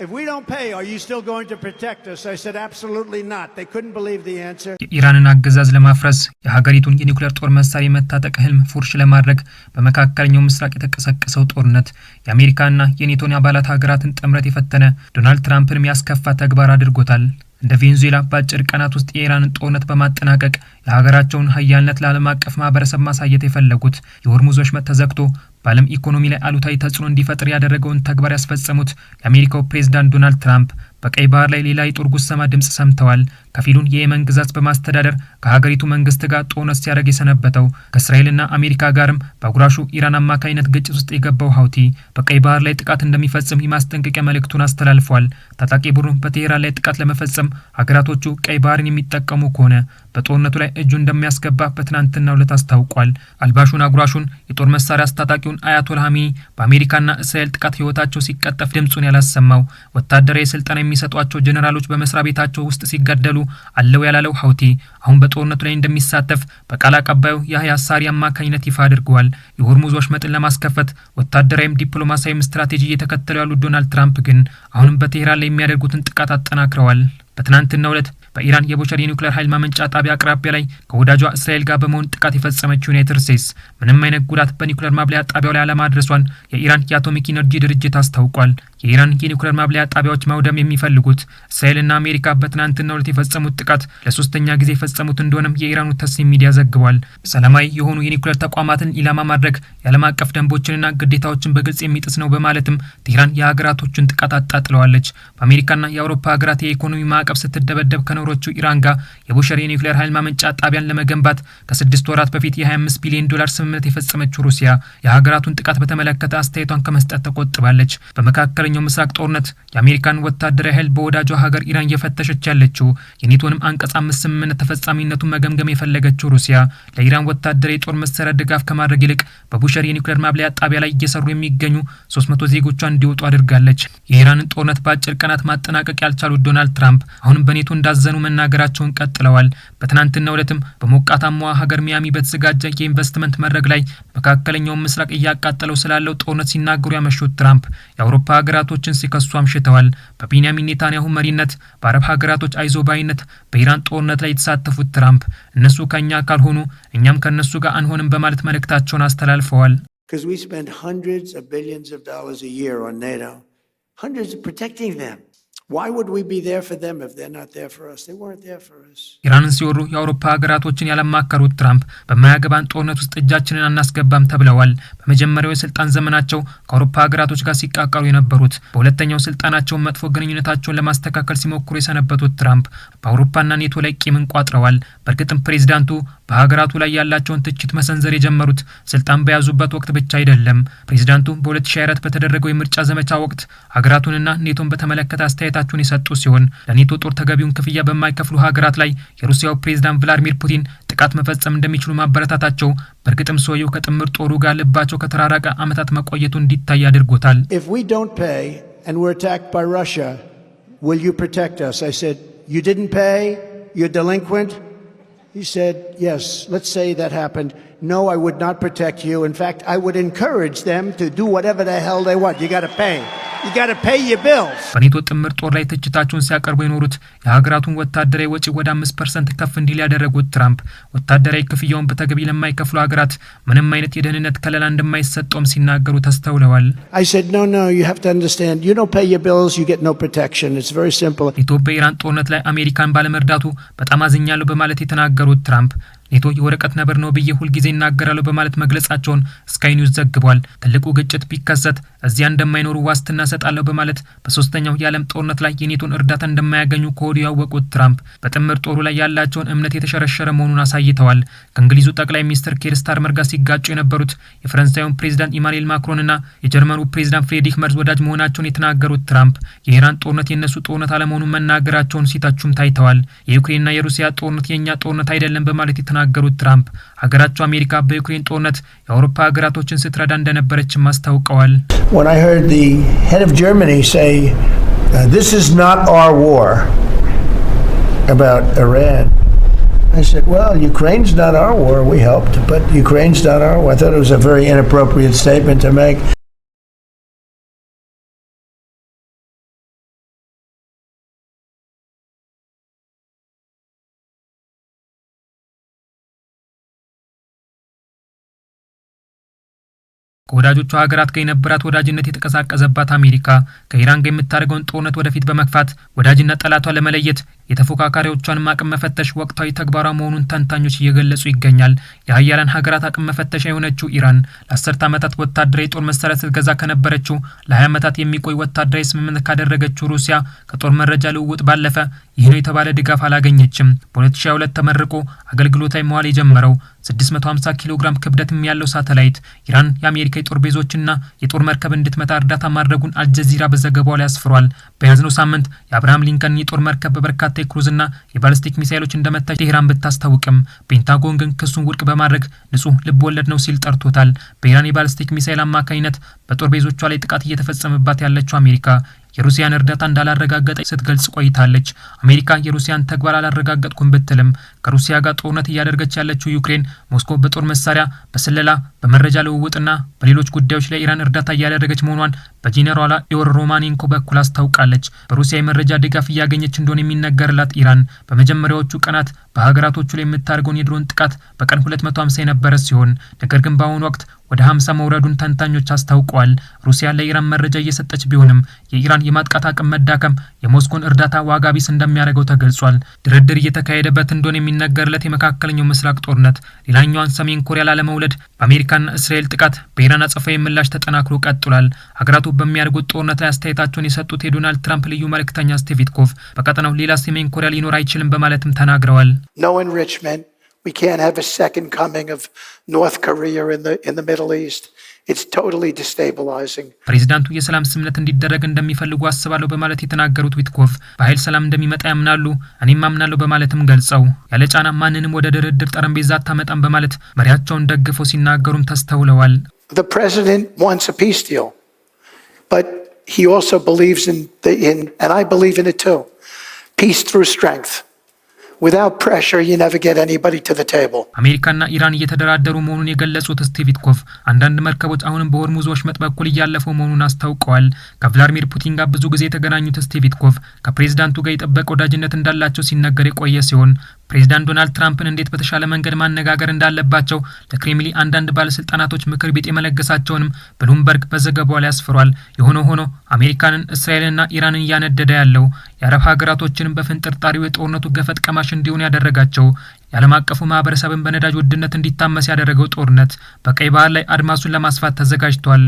If we don't pay, are you still going to protect us? I said absolutely not. They couldn't believe the answer. የኢራንን አገዛዝ ለማፍረስ የሀገሪቱን የኒውክሌር ጦር መሳሪያ መታጠቅ ህልም ፉርሽ ለማድረግ በመካከለኛው ምስራቅ የተቀሰቀሰው ጦርነት የአሜሪካና የኔቶን አባላት ሀገራትን ጥምረት የፈተነ ዶናልድ ትራምፕን ያስከፋ ተግባር አድርጎታል። እንደ ቬንዙዌላ በአጭር ቀናት ውስጥ የኢራንን ጦርነት በማጠናቀቅ የሀገራቸውን ኃያልነት ለዓለም አቀፍ ማህበረሰብ ማሳየት የፈለጉት የሆርሙዝ ወሽመጥ ተዘግቶ በዓለም ኢኮኖሚ ላይ አሉታዊ ተጽዕኖ እንዲፈጥር ያደረገውን ተግባር ያስፈጸሙት የአሜሪካው ፕሬዝዳንት ዶናልድ ትራምፕ በቀይ ባህር ላይ ሌላ የጦር ጉሰማ ድምጽ ሰምተዋል። ከፊሉን የየመን ግዛት በማስተዳደር ከሀገሪቱ መንግስት ጋር ጦርነት ሲያደርግ የሰነበተው ከእስራኤልና አሜሪካ ጋርም በአጉራሹ ኢራን አማካይነት ግጭት ውስጥ የገባው ሀውቲ በቀይ ባህር ላይ ጥቃት እንደሚፈጽም የማስጠንቀቂያ መልእክቱን አስተላልፏል። ታጣቂ ቡድኑ በቴህራን ላይ ጥቃት ለመፈጸም ሀገራቶቹ ቀይ ባህርን የሚጠቀሙ ከሆነ በጦርነቱ ላይ እጁ እንደሚያስገባ በትናንትናው ዕለት አስታውቋል። አልባሹን አጉራሹን የጦር መሳሪያ አስታጣቂውን አያቶላ ኻሜኒ በአሜሪካና እስራኤል ጥቃት ህይወታቸው ሲቀጠፍ ድምጹን ያላሰማው ወታደራዊ ስልጠና የሚሰጧቸው ጀነራሎች በመስሪያ ቤታቸው ውስጥ ሲገደሉ አለው ያላለው ሀውቲ አሁን በጦርነቱ ላይ እንደሚሳተፍ በቃል አቀባዩ ያህያ ሳሪ አማካኝነት ይፋ አድርገዋል። የሆርሙዝ ወሽመጥን ለማስከፈት ወታደራዊም ዲፕሎማሲያዊም ስትራቴጂ እየተከተሉ ያሉት ዶናልድ ትራምፕ ግን አሁንም በቴህራን ላይ የሚያደርጉትን ጥቃት አጠናክረዋል። በትናንትናው ዕለት በኢራን የቦቸር የኒውክሌር ኃይል ማመንጫ ጣቢያ አቅራቢያ ላይ ከወዳጇ እስራኤል ጋር በመሆን ጥቃት የፈጸመችው ዩናይትድ ስቴትስ ምንም አይነት ጉዳት በኒውክሌር ማብለያ ጣቢያው ላይ አለማድረሷን የኢራን የአቶሚክ ኢነርጂ ድርጅት አስታውቋል። የኢራን የኒውክሌር ማብለያ ጣቢያዎች ማውደም የሚፈልጉት እስራኤልና አሜሪካ በትናንትናው ዕለት የፈጸሙት ጥቃት ለሶስተኛ ጊዜ የፈጸሙት እንደሆነም የኢራኑ ተስኒም ሚዲያ ዘግቧል። ሰላማዊ የሆኑ የኒውክሌር ተቋማትን ኢላማ ማድረግ የዓለም አቀፍ ደንቦችንና ግዴታዎችን በግልጽ የሚጥስ ነው በማለትም ቴህራን የሀገራቶችን ጥቃት አጣጥለዋለች። በአሜሪካና የአውሮፓ ሀገራት የኢኮኖሚ ማዕቀብ ስትደበደብ ከኖሮቹ ኢራን ጋር የቦሸር የኒውክሌር ኃይል ማመንጫ ጣቢያን ለመገንባት ከ6 ወራት በፊት የ25 ቢሊዮን ዶላር ስምምነት የፈጸመችው ሩሲያ የሀገራቱን ጥቃት በተመለከተ አስተያየቷን ከመስጠት ተቆጥባለች። በመካከለኛው ምስራቅ ጦርነት የአሜሪካን ወታደራዊ ኃይል በወዳጇ ሀገር ኢራን እየፈተሸች ያለችው የኔቶንም አንቀጽ 5 ስምምነት ተፈጻሚነቱን መገምገም የፈለገችው ሩሲያ ለኢራን ወታደራዊ የጦር መሳሪያ ድጋፍ ከማድረግ ይልቅ በቦሸር የኒውክሌር ማብለያ ጣቢያ ላይ እየሰሩ የሚገኙ 300 ዜጎቿን እንዲወጡ አድርጋለች። የኢራንን ጦርነት በአጭር ቀናት ማጠናቀቅ ያልቻሉት ዶናልድ ትራምፕ አሁንም በኔቶ እንዳዘኑ መናገራቸውን ቀጥለዋል። በትናንትናው ዕለትም በሞቃታማዋ ሀገር ሚያሚ በተዘጋጀ የኢንቨስትመንት መድረክ ላይ መካከለኛው ምስራቅ እያቃጠለው ስላለው ጦርነት ሲናገሩ ያመሹት ትራምፕ የአውሮፓ ሀገራቶችን ሲከሱ አምሽተዋል። በቤንያሚን ኔታንያሁ መሪነት በአረብ ሀገራቶች አይዞባይነት በኢራን ጦርነት ላይ የተሳተፉት ትራምፕ እነሱ ከኛ ካልሆኑ እኛም ከነሱ ጋር አንሆንም በማለት መልእክታቸውን አስተላልፈዋል። Why would we be there for them if they're not there for us? They weren't there for us. ኢራንን ሲወሩ የአውሮፓ ሀገራቶችን ያለማከሩት ትራምፕ በማያገባን ጦርነት ውስጥ እጃችንን አናስገባም ተብለዋል። በመጀመሪያው የስልጣን ዘመናቸው ከአውሮፓ ሀገራቶች ጋር ሲቃቀሩ የነበሩት በሁለተኛው ስልጣናቸው መጥፎ ግንኙነታቸውን ለማስተካከል ሲሞክሩ የሰነበቱት ትራምፕ በአውሮፓና ኔቶ ላይ ቂምን ቋጥረዋል። በእርግጥም ፕሬዚዳንቱ በሀገራቱ ላይ ያላቸውን ትችት መሰንዘር የጀመሩት ስልጣን በያዙበት ወቅት ብቻ አይደለም። ፕሬዚዳንቱ በ2024 በተደረገው የምርጫ ዘመቻ ወቅት ሀገራቱንና ኔቶን በተመለከተ አስተያየታቸውን የሰጡ ሲሆን ለኔቶ ጦር ተገቢውን ክፍያ በማይከፍሉ ሀገራት ላይ የሩሲያው ፕሬዝዳንት ቭላዲሚር ፑቲን ጥቃት መፈጸም እንደሚችሉ ማበረታታቸው በእርግጥም ሰውየው ከጥምር ጦሩ ጋር ልባቸው ከተራራቀ ዓመታት መቆየቱ እንዲታይ አድርጎታል። If we don't pay and we're attacked by Russia, will you protect us? I said, you didn't pay, you're delinquent. He said, yes, let's say that happened. No, I would not protect you. In fact, I would encourage them to do whatever the hell they want. You got to pay. You got to pay your bills. በኔቶ ጥምር ጦር ላይ ትችታቸውን ሲያቀርቡ የኖሩት የሀገራቱን ወታደራዊ ወጪ ወደ 5% ከፍ እንዲል ያደረጉት ትራምፕ ወታደራዊ ክፍያውን በተገቢ ለማይከፍሉ ሀገራት ምንም አይነት የደህንነት ከለላ እንደማይሰጠውም ሲናገሩ ተስተውለዋል። I said, no, you have to understand. You don't pay your bills, you get no protection. It's very simple. ኔቶ በኢራን ጦርነት ላይ አሜሪካን ባለመርዳቱ በጣም አዝኛለሁ በማለት የተናገሩት ትራምፕ ኔቶ የወረቀት ነበር ነው ብዬ ሁልጊዜ እናገራለሁ በማለት መግለጻቸውን ስካይ ኒውስ ዘግቧል። ትልቁ ግጭት ቢከሰት እዚያ እንደማይኖሩ ዋስትና ሰጣለሁ በማለት በሶስተኛው የዓለም ጦርነት ላይ የኔቶን እርዳታ እንደማያገኙ ከወዲሁ ያወቁት ትራምፕ በጥምር ጦሩ ላይ ያላቸውን እምነት የተሸረሸረ መሆኑን አሳይተዋል። ከእንግሊዙ ጠቅላይ ሚኒስትር ኬር ስታርመር ጋር ሲጋጩ የነበሩት የፈረንሳዩን ፕሬዝዳንት ኢማኑኤል ማክሮንና የጀርመኑ ፕሬዝዳንት ፍሬድሪክ መርዝ ወዳጅ መሆናቸውን የተናገሩት ትራምፕ የኢራን ጦርነት የነሱ ጦርነት አለመሆኑን መናገራቸውን ሲተቹም ታይተዋል። የዩክሬንና የሩሲያ ጦርነት የኛ ጦርነት አይደለም በማለት የተናገሩት ትራምፕ ሀገራቸው አሜሪካ በዩክሬን ጦርነት የአውሮፓ ሀገራቶችን ስትረዳ እንደነበረችም አስታውቀዋል። When I heard the head of Germany say, this is not our war about Iran, I said, well, Ukraine's not our war. We helped, but Ukraine's not our war. I thought it was a very inappropriate statement to make. ከወዳጆቿ ሀገራት ጋር የነበራት ወዳጅነት የተቀዛቀዘባት አሜሪካ ከኢራን ጋር የምታደርገውን ጦርነት ወደፊት በመግፋት ወዳጅና ጠላቷን ለመለየት የተፎካካሪዎቿን አቅም መፈተሽ ወቅታዊ ተግባሯ መሆኑን ተንታኞች እየገለጹ ይገኛል። የሀያላን ሀገራት አቅም መፈተሻ የሆነችው ኢራን ለ10 ዓመታት ወታደራዊ ጦር መሳሪያ ስትገዛ ከነበረችው ለ20 ዓመታት የሚቆይ ወታደራዊ ስምምነት ካደረገችው ሩሲያ ከጦር መረጃ ልውውጥ ባለፈ ይህ ነው የተባለ ድጋፍ አላገኘችም። በ2022 ተመርቆ አገልግሎት ላይ መዋል የጀመረው 650 ኪሎ ግራም ክብደትም ያለው ሳተላይት ኢራን የአሜሪካ የጦር ቤዞችና የጦር መርከብ እንድትመታ እርዳታ ማድረጉን አልጀዚራ በዘገባው ላይ አስፍሯል። በያዝነው ሳምንት የአብርሃም ሊንከን የጦር መርከብ በበርካታ የክሩዝና የባሊስቲክ ሚሳይሎች እንደመታች ቴህራን ብታስታውቅም ፔንታጎን ግን ክሱን ውድቅ በማድረግ ንጹህ ልብ ወለድ ነው ሲል ጠርቶታል። በኢራን የባሊስቲክ ሚሳይል አማካኝነት በጦር ቤዞቿ ላይ ጥቃት እየተፈጸመባት ያለችው አሜሪካ የሩሲያን እርዳታ እንዳላረጋገጠች ስትገልጽ ቆይታለች። አሜሪካ የሩሲያን ተግባር አላረጋገጥኩም ብትልም ከሩሲያ ጋር ጦርነት እያደረገች ያለችው ዩክሬን ሞስኮ በጦር መሳሪያ፣ በስለላ፣ በመረጃ ልውውጥና በሌሎች ጉዳዮች ላይ ኢራን እርዳታ እያደረገች መሆኗን በጄኔራሏ ኢጎር ሮማኔንኮ በኩል አስታውቃለች። በሩሲያ የመረጃ ድጋፍ እያገኘች እንደሆነ የሚነገርላት ኢራን በመጀመሪያዎቹ ቀናት በሀገራቶቹ ላይ የምታደርገውን የድሮን ጥቃት በቀን 250 የነበረ ሲሆን ነገር ግን በአሁኑ ወቅት ወደ 50 መውረዱን ተንታኞች አስታውቀዋል። ሩሲያ ለኢራን መረጃ እየሰጠች ቢሆንም የኢራን የማጥቃት አቅም መዳከም የሞስኮን እርዳታ ዋጋ ቢስ እንደሚያደርገው ተገልጿል። ድርድር እየተካሄደበት እንደሆነ የሚነገርለት የመካከለኛው ምስራቅ ጦርነት ሌላኛዋን ሰሜን ኮሪያ ላለመውለድ በአሜሪካና እስራኤል ጥቃት በኢራን አጸፋዊ ምላሽ ተጠናክሮ ቀጥሏል። ሀገራቱ በሚያደርጉት ጦርነት ላይ አስተያየታቸውን የሰጡት የዶናልድ ትራምፕ ልዩ መልእክተኛ ስቲቭ ዊትኮፍ በቀጠናው ሌላ ሰሜን ኮሪያ ሊኖር አይችልም በማለትም ተናግረዋል። No enrichment. We can't have a second coming of North Korea in the Middle East. It's totally destabilizing. ፕሬዚዳንቱ የሰላም ስምምነት እንዲደረግ እንደሚፈልጉ አስባለሁ በማለት የተናገሩት ዊትኮፍ በኃይል ሰላም እንደሚመጣ ያምናሉ፣ እኔም አምናለሁ በማለትም ገልጸው ያለ ጫና ማንንም ወደ ድርድር ጠረጴዛ አታመጣም በማለት መሪያቸውን ደግፈው ሲናገሩም ተስተውለዋል። The president wants a peace deal, but he also believes in and I believe in it too. Peace through strength. Without pressure, you never get anybody to the table. አሜሪካና ኢራን እየተደራደሩ መሆኑን የገለጹት ስቲቭ ዊትኮፍ አንዳንድ መርከቦች አሁንም በሆርሙዝ ወሽመጥ በኩል እያለፉ መሆኑን አስታውቀዋል። ከቭላድሚር ፑቲን ጋር ብዙ ጊዜ የተገናኙት ስቲቭ ዊትኮፍ ከፕሬዝዳንቱ ጋር የጠበቀ ወዳጅነት እንዳላቸው ሲነገር የቆየ ሲሆን ፕሬዝዳንት ዶናልድ ትራምፕን እንዴት በተሻለ መንገድ ማነጋገር እንዳለባቸው ለክሬምሊን አንዳንድ ባለስልጣናቶች ምክር ቤት የመለገሳቸውንም ብሉምበርግ በዘገባው ላይ አስፍሯል። የሆነ ሆኖ አሜሪካንን፣ እስራኤልና ኢራንን እያነደደ ያለው የአረብ ሀገራቶችንም በፍንጥርጣሪው የጦርነቱ ገፈት ቀማሽ እንዲሆኑ ያደረጋቸው የዓለም አቀፉ ማህበረሰብን በነዳጅ ውድነት እንዲታመስ ያደረገው ጦርነት በቀይ ባህር ላይ አድማሱን ለማስፋት ተዘጋጅቷል።